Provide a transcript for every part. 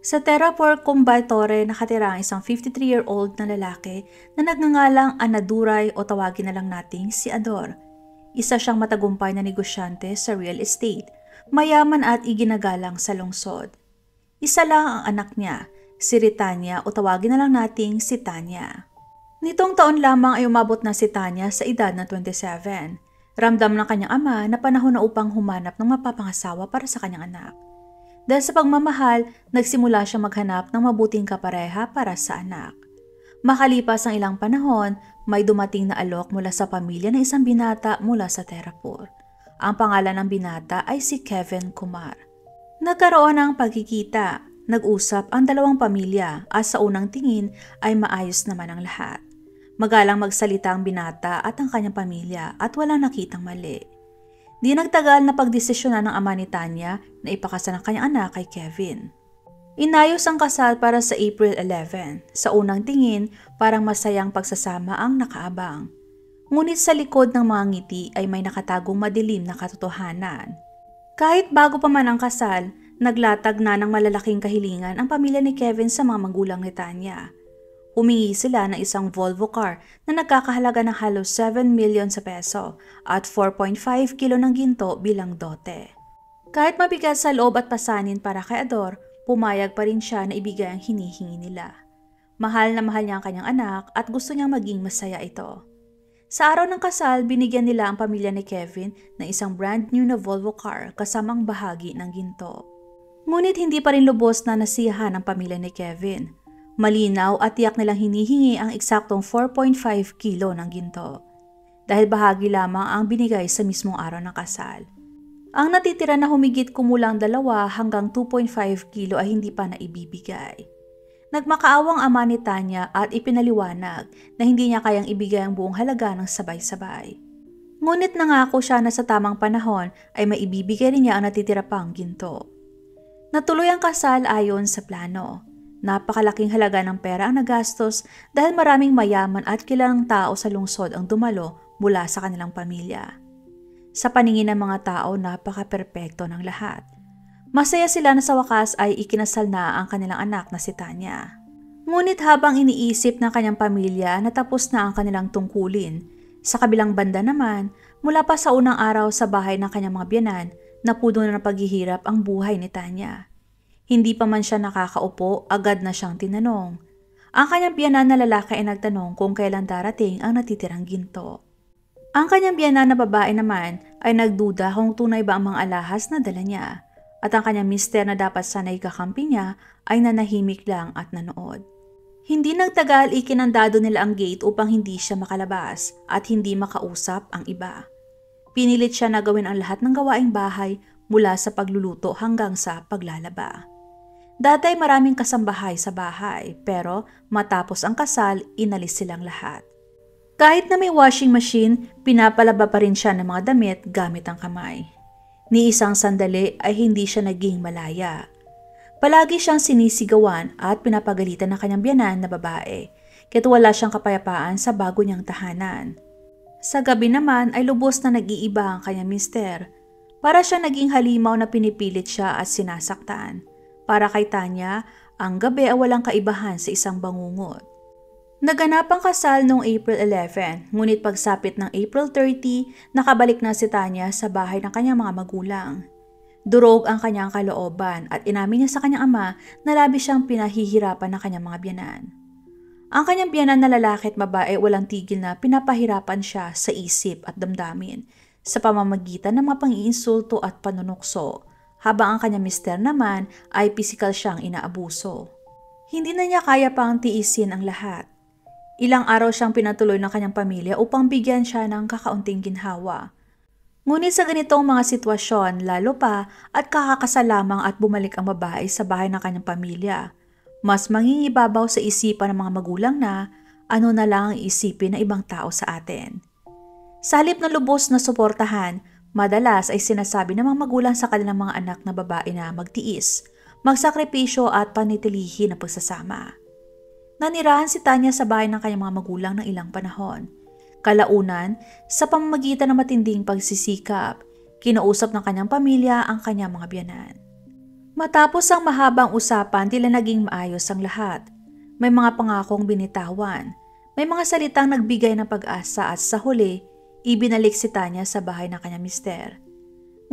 Sa Terrapor Kumbaytore nakatira ang isang 53-year-old na lalaki na nagngangalang Anaduray o tawagin na lang nating si Ador. Isa siyang matagumpay na negosyante sa real estate, mayaman at iginagalang sa lungsod. Isa lang ang anak niya, si Ritanya o tawagin na lang nating si Tanya. Nitong taon lamang ay umabot na si Tanya sa edad na 27. Ramdam ng kanyang ama na panahon na upang humanap ng mapapangasawa para sa kanyang anak. Dahil sa pagmamahal, nagsimula siya maghanap ng mabuting kapareha para sa anak. Makalipas ang ilang panahon, may dumating na alok mula sa pamilya ng isang binata mula sa Terrapur. Ang pangalan ng binata ay si Kevin Kumar. Nagkaroon ng pagkikita, nag-usap ang dalawang pamilya at sa unang tingin ay maayos naman ang lahat. Magalang magsalita ang binata at ang kanyang pamilya at walang nakitang mali. Di nagtagal na pagdesisyonan ng ama ni Tanya na ipakasal ang kanyang anak kay Kevin. Inayos ang kasal para sa April 11. Sa unang tingin, parang masayang pagsasama ang nakaabang. Ngunit sa likod ng mga ngiti ay may nakatagong madilim na katotohanan. Kahit bago pa man ang kasal, naglatag na ng malalaking kahilingan ang pamilya ni Kevin sa mga magulang ni Tanya. Humingi sila ng isang Volvo car na nagkakahalaga ng halos 7 million sa peso at 4.5 kilo ng ginto bilang dote. Kahit mabigat sa loob at pasanin para kay Ador, pumayag pa rin siya na ibigay ang hinihingi nila. Mahal na mahal niya ang kanyang anak at gusto niyang maging masaya ito. Sa araw ng kasal, binigyan nila ang pamilya ni Kevin ng isang brand new na Volvo car kasamang bahagi ng ginto. Ngunit hindi pa rin lubos na nasiyahan ang pamilya ni Kevin. Malinaw at tiyak nilang hinihingi ang eksaktong 4.5 kilo ng ginto. Dahil bahagi lamang ang binigay sa mismong araw ng kasal. Ang natitira na humigit kumulang 2 hanggang 2.5 kilo ay hindi pa naibibigay. Nagmakaawang ama ni Tanya at ipinaliwanag na hindi niya kayang ibigay ang buong halaga ng sabay-sabay. Ngunit nangako siya na sa tamang panahon ay maibibigay rin niya ang natitira pang ginto. Natuloy ang kasal ayon sa plano. Napakalaking halaga ng pera ang nagastos dahil maraming mayaman at kilalang tao sa lungsod ang dumalo mula sa kanilang pamilya. Sa paningin ng mga tao, napaka-perpekto ng lahat. Masaya sila na sa wakas ay ikinasal na ang kanilang anak na si Tanya. Ngunit habang iniisip ng kanyang pamilya na tapos na ang kanilang tungkulin, sa kabilang banda naman, mula pa sa unang araw sa bahay ng kanyang mga biyanan, napuno na ng paghihirap ang buhay ni Tanya. Hindi pa man siya nakakaupo, agad na siyang tinanong. Ang kanyang biyanan na lalaki ay nagtanong kung kailan darating ang natitirang ginto. Ang kanyang biyanan na babae naman ay nagduda kung tunay ba ang mga alahas na dala niya. At ang kanyang mister na dapat sana'y kakampi niya ay nanahimik lang at nanood. Hindi nagtagal ikinandado nila ang gate upang hindi siya makalabas at hindi makausap ang iba. Pinilit siya na gawin ang lahat ng gawaing bahay mula sa pagluluto hanggang sa paglalaba. Dati ay maraming kasambahay sa bahay pero matapos ang kasal, inalis silang lahat. Kahit na may washing machine, pinapalaba pa rin siya ng mga damit gamit ang kamay. Ni isang sandali ay hindi siya naging malaya. Palagi siyang sinisigawan at pinapagalitan ng kanyang biyanan na babae, kaya't wala siyang kapayapaan sa bago niyang tahanan. Sa gabi naman ay lubos na nag-iiba ang kanyang mister. Para siya naging halimaw na pinipilit siya at sinasaktan. Para kay Tanya, ang gabi ay walang kaibahan sa isang bangungot. Naganap ang kasal noong April 11, ngunit pagsapit ng April 30, nakabalik na si Tanya sa bahay ng kanyang mga magulang. Durog ang kanyang kalooban at inamin niya sa kanyang ama na labis siyang pinahihirapan ng kanyang mga biyanan. Ang kanyang biyanan na lalaki at babae walang tigil na pinapahirapan siya sa isip at damdamin sa pamamagitan ng mga pang-iinsulto at panunukso. Habang ang kanyang mister naman ay pisikal siyang inaabuso. Hindi na niya kaya pang tiisin ang lahat. Ilang araw siyang pinatuloy ng kanyang pamilya upang bigyan siya ng kakaunting ginhawa. Ngunit sa ganitong mga sitwasyon, lalo pa at kakakasal lamang at bumalik ang babae sa bahay ng kanyang pamilya, mas mangingibabaw sa isipan ng mga magulang na ano na lang ang isipin ng ibang tao sa atin. Sa halip na lubos na suportahan, madalas ay sinasabi ng mga magulang sa kanilang mga anak na babae na magtiis, magsakripisyo at panitilihi na pagsasama. Nanirahan si Tanya sa bahay ng kanyang mga magulang ng ilang panahon. Kalaunan, sa pamamagitan ng matinding pagsisikap, kinausap ng kanyang pamilya ang kanyang mga biyanan. Matapos ang mahabang usapan, tila naging maayos ang lahat. May mga pangakong binitawan. May mga salitang nagbigay ng pag-asa at sa huli, ibinalik si Tanya sa bahay ng kanyang mister.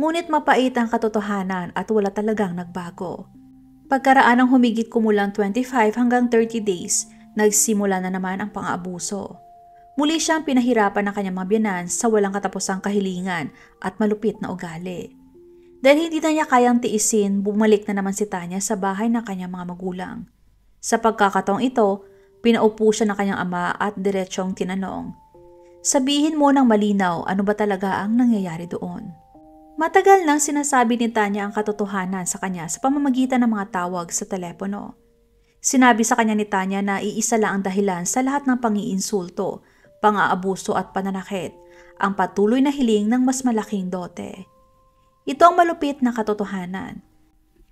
Ngunit mapait ang katotohanan at wala talagang nagbago. Pagkaraan ng humigit kumulang 25 hanggang 30 days, nagsimula na naman ang pang-aabuso. Muli siyang pinahirapan ng kanyang mga biyenan sa walang katapusang kahilingan at malupit na ugali. Dahil hindi na niya kayang tiisin, bumalik na naman si Tanya sa bahay ng kanyang mga magulang. Sa pagkakataong ito, pinaupo siya ng kanyang ama at diretsyong tinanong, "Sabihin mo ng malinaw, ano ba talaga ang nangyayari doon?" Matagal nang sinasabi ni Tanya ang katotohanan sa kanya sa pamamagitan ng mga tawag sa telepono. Sinabi sa kanya ni Tanya na iisa lang ang dahilan sa lahat ng pang-iinsulto, pang-aabuso at pananakit, ang patuloy na hiling ng mas malaking dote. Ito ang malupit na katotohanan.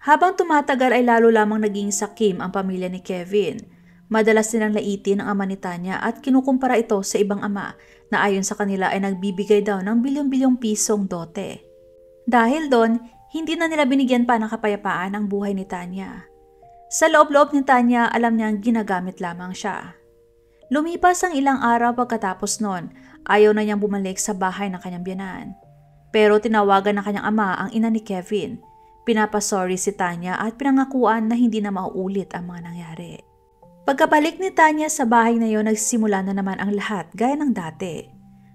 Habang tumatagal ay lalo lamang naging sakim ang pamilya ni Kevin. Madalas nilang laitin ang ama ni Tanya at kinukumpara ito sa ibang ama na ayon sa kanila ay nagbibigay daw ng bilyon-bilyong pisong dote. Dahil doon, hindi na nila binigyan pa ng kapayapaan ang buhay ni Tanya. Sa loob-loob ni Tanya, alam niyang ginagamit lamang siya. Lumipas ang ilang araw pagkatapos noon, ayaw na niyang bumalik sa bahay ng kanyang biyenan. Pero tinawagan ng kanyang ama ang ina ni Kevin. Pinapasorry si Tanya at pinangakuan na hindi na mauulit ang mga nangyari. Pagkabalik ni Tanya sa bahay na iyon, nagsimula na naman ang lahat gaya ng dati.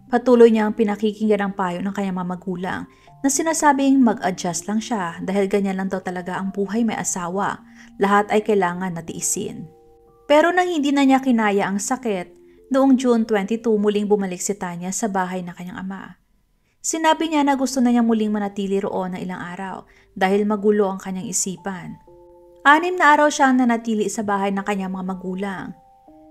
Patuloy niyang pinakikinggan ang payo ng kanyang mga magulang na sinasabing mag-adjust lang siya dahil ganyan lang daw talaga ang buhay may asawa. Lahat ay kailangan na tiisin. Pero nang hindi na niya kinaya ang sakit, noong June 22 muling bumalik si Tanya sa bahay ng kanyang ama. Sinabi niya na gusto na niya muling manatili roon ng ilang araw dahil magulo ang kanyang isipan. 6 na araw siyang nanatili sa bahay ng kanyang mga magulang.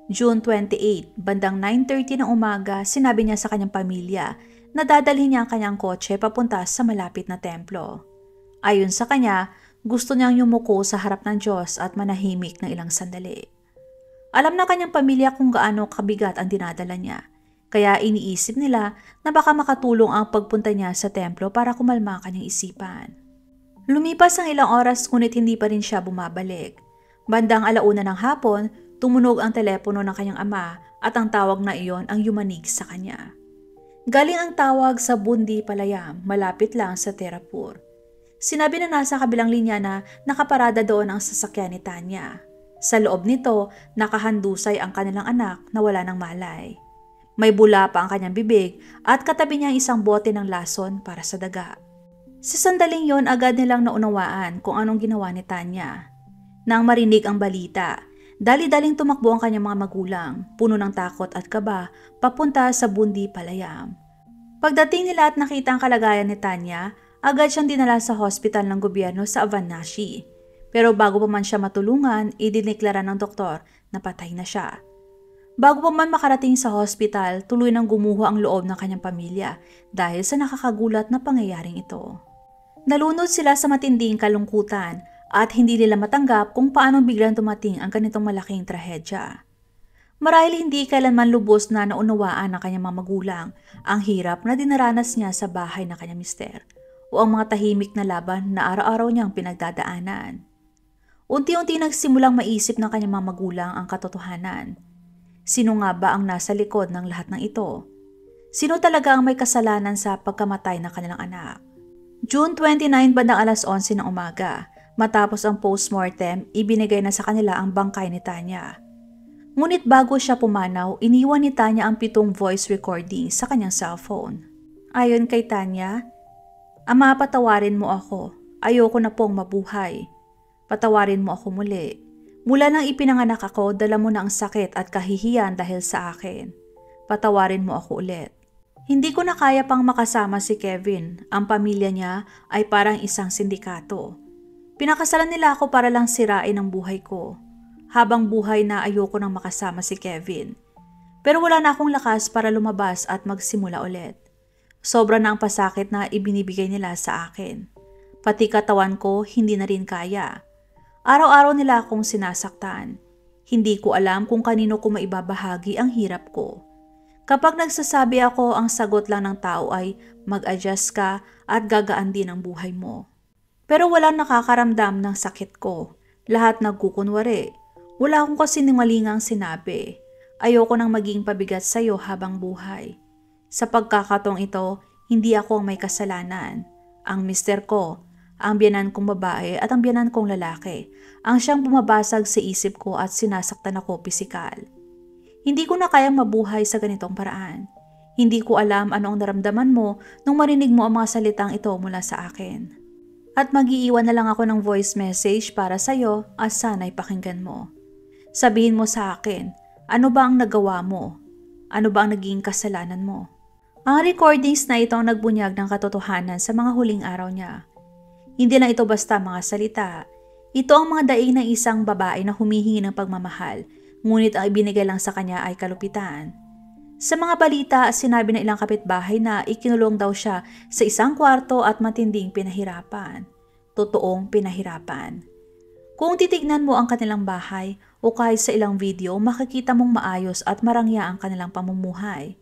June 28, bandang 9:30 ng umaga, sinabi niya sa kanyang pamilya na dadalhin niya ang kanyang kotse papunta sa malapit na templo. Ayon sa kanya, gusto niyang yumuko sa harap ng Diyos at manahimik ng ilang sandali. Alam na kanyang pamilya kung gaano kabigat ang dinadala niya. Kaya iniisip nila na baka makatulong ang pagpunta niya sa templo para kumalma ang kanyang isipan. Lumipas ang ilang oras ngunit hindi pa rin siya bumabalik. Bandang 1:00 ng hapon, tumunog ang telepono ng kanyang ama at ang tawag na iyon ang yumanig sa kanya. Galing ang tawag sa Bundi Palayam, malapit lang sa Terapur. Sinabi na nasa kabilang linya na nakaparada doon ang sasakyan ni Tanya. Sa loob nito, nakahandusay ang kanilang anak na wala ng malay. May bula pa ang kanyang bibig at katabi niya ang isang bote ng lason para sa daga. Sa sandaling yon, agad nilang naunawaan kung anong ginawa ni Tanya. Nang marinig ang balita, dali-daling tumakbo ang kanyang mga magulang, puno ng takot at kaba, papunta sa Bundi Palayam. Pagdating nila at nakita ang kalagayan ni Tanya, agad siyang dinala sa hospital ng gobyerno sa Avanashi. Pero bago pa man siya matulungan, idineklara ng doktor na patay na siya. Bago pa man makarating sa hospital, tuloy nang gumuho ang loob ng kanyang pamilya dahil sa nakakagulat na pangyayaring ito. Nalunod sila sa matinding kalungkutan at hindi nila matanggap kung paano biglang dumating ang ganitong malaking trahedya. Marahil hindi kailanman lubos na naunawaan ng kanyang mga magulang ang hirap na dinaranas niya sa bahay ng kanyang mister o ang mga tahimik na laban na araw-araw niyang pinagdadaanan. Unti-unti nagsimulang maisip ng kanyang mga magulang ang katotohanan. Sino nga ba ang nasa likod ng lahat ng ito? Sino talaga ang may kasalanan sa pagkamatay ng kanilang anak? June 29, bandang 11:00 ng umaga, matapos ang postmortem, ibinigay na sa kanila ang bangkay ni Tanya. Ngunit bago siya pumanaw, iniwan ni Tanya ang 7 voice recording sa kanyang cellphone. Ayon kay Tanya, "Ama, patawarin mo ako. Ayoko na pong mabuhay. Patawarin mo ako muli. Mula nang ipinanganak ako, dala mo na ang sakit at kahihiyan dahil sa akin. Patawarin mo ako ulit. Hindi ko na kaya pang makasama si Kevin. Ang pamilya niya ay parang isang sindikato. Pinakasalan nila ako para lang sirain ang buhay ko. Habang buhay na ayoko nang makasama si Kevin. Pero wala na akong lakas para lumabas at magsimula ulit. Sobra na ang pasakit na ibinibigay nila sa akin. Pati katawan ko hindi na rin kaya. Araw-araw nila akong sinasaktan. Hindi ko alam kung kanino ko maibabahagi ang hirap ko. Kapag nagsasabi ako, ang sagot lang ng tao ay mag-adjust ka at gagaan din ang buhay mo. Pero walang nakakaramdam ng sakit ko. Lahat nagkukunwari. Wala akong kasinungalingang sinabi. Ayoko nang maging pabigat sa'yo habang buhay. Sa pagkakataong ito, hindi ako ang may kasalanan. Ang mister ko, ang biyanan kong babae at ang biyanan kong lalaki, ang siyang bumabasag sa isip ko at sinasaktan ako pisikal. Hindi ko na kayang mabuhay sa ganitong paraan. Hindi ko alam ano ang naramdaman mo nung marinig mo ang mga salitang ito mula sa akin. At mag-iiwan na lang ako ng voice message para sa'yo at sana'y pakinggan mo. Sabihin mo sa akin, ano ba ang nagawa mo? Ano ba ang naging kasalanan mo? Ang recordings na ito ang nagbunyag ng katotohanan sa mga huling araw niya. Hindi na ito basta mga salita. Ito ang mga daing ng isang babae na humihingi ng pagmamahal, ngunit ang ibinigay lang sa kanya ay kalupitan. Sa mga balita, sinabi ng ilang kapitbahay na ikinulong daw siya sa isang kwarto at matinding pinahirapan. Totoong pinahirapan. Kung titignan mo ang kanilang bahay o kahit sa ilang video, makikita mong maayos at marangya ang kanilang pamumuhay.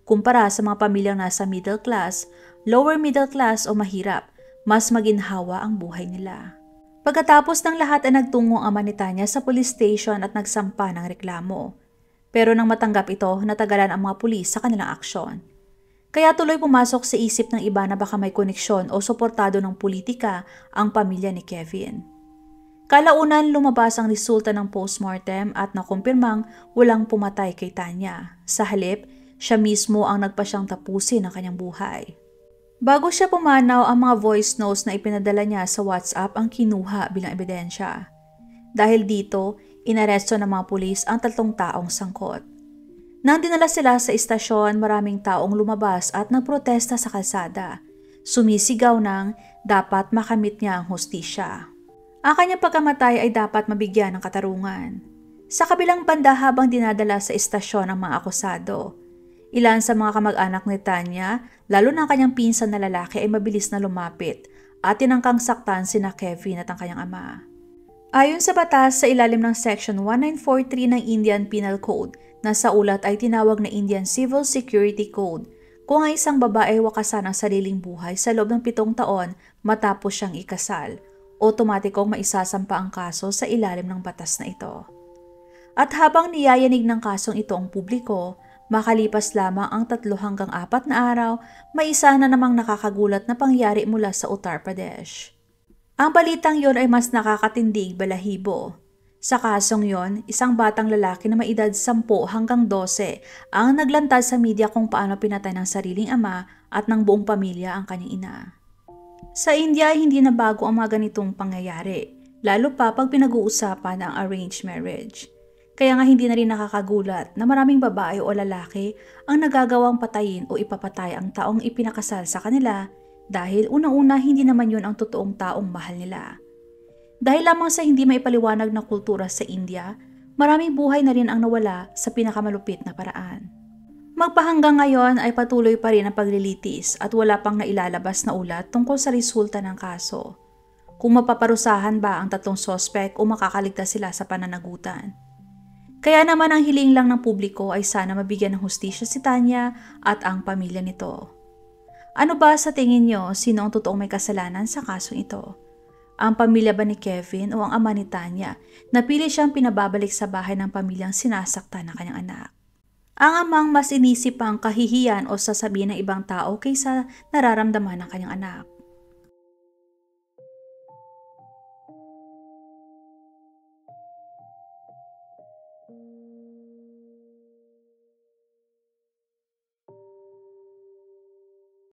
Kumpara sa mga pamilyang nasa middle class, lower middle class o mahirap, mas maginhawa ang buhay nila. Pagkatapos ng lahat ay nagtungo ang ama ni Tanya sa police station at nagsampa ng reklamo. Pero nang matanggap ito, natagalan ang mga pulis sa kanilang aksyon. Kaya tuloy pumasok sa isip ng iba na baka may koneksyon o suportado ng politika ang pamilya ni Kevin. Kalaunan lumabas ang resulta ng postmortem at nakumpirmang walang pumatay kay Tanya. Sa halip, siya mismo ang nagpasyang tapusin ang kanyang buhay. Bago siya pumanaw, ang mga voice notes na ipinadala niya sa WhatsApp ang kinuha bilang ebidensya. Dahil dito, inaresto ng mga pulis ang 3 taong sangkot. Nang dinala sila sa istasyon, maraming taong lumabas at nagprotesta sa kalsada. Sumisigaw ng dapat makamit niya ang hustisya. Ang kanyang pagkamatay ay dapat mabigyan ng katarungan. Sa kabilang banda habang dinadala sa istasyon ang mga akusado, ilan sa mga kamag-anak ni Tanya, lalo na ang kanyang pinsan na lalaki ay mabilis na lumapit at tinangkang saktan sina Kevin at ang kanyang ama. Ayon sa batas sa ilalim ng Section 1943 ng Indian Penal Code na sa ulat ay tinawag na Indian Civil Security Code, kung ang isang babae wakasan ang sariling buhay sa loob ng 7 taon matapos siyang ikasal, otomatikong maisasampa ang kaso sa ilalim ng batas na ito. At habang niyayanig ng kasong ito ang publiko, makalipas lamang ang 3 hanggang 4 na araw, may isa na namang nakakagulat na pangyari mula sa Uttar Pradesh. Ang balitang yon ay mas nakakatindig balahibo. Sa kasong yon, isang batang lalaki na may edad 10 hanggang 12 ang naglantad sa media kung paano pinatay ng sariling ama at ng buong pamilya ang kanyang ina. Sa India ay hindi na bago ang mga ganitong pangyayari, lalo pa pag pinag-uusapan ang arranged marriage. Kaya nga hindi na rin nakakagulat na maraming babae o lalaki ang nagagawang patayin o ipapatay ang taong ipinakasal sa kanila dahil unang-una hindi naman yun ang totoong taong mahal nila. Dahil lamang sa hindi maipaliwanag na kultura sa India, maraming buhay na rin ang nawala sa pinakamalupit na paraan. Magpahanggang ngayon ay patuloy pa rin ang paglilitis at wala pang nailalabas na ulat tungkol sa resulta ng kaso. Kung mapaparusahan ba ang 3 sospek o makakaligtas sila sa pananagutan. Kaya naman ang hiling lang ng publiko ay sana mabigyan ng hustisya si Tanya at ang pamilya nito. Ano ba sa tingin nyo sino ang totoong may kasalanan sa kasong ito? Ang pamilya ba ni Kevin o ang ama ni Tanya na pili siyang pinababalik sa bahay ng pamilyang sinasaktan ng kanyang anak? Ang amang mas inisip ang kahihiyan o sasabihin ng ibang tao kaysa nararamdaman ng kanyang anak.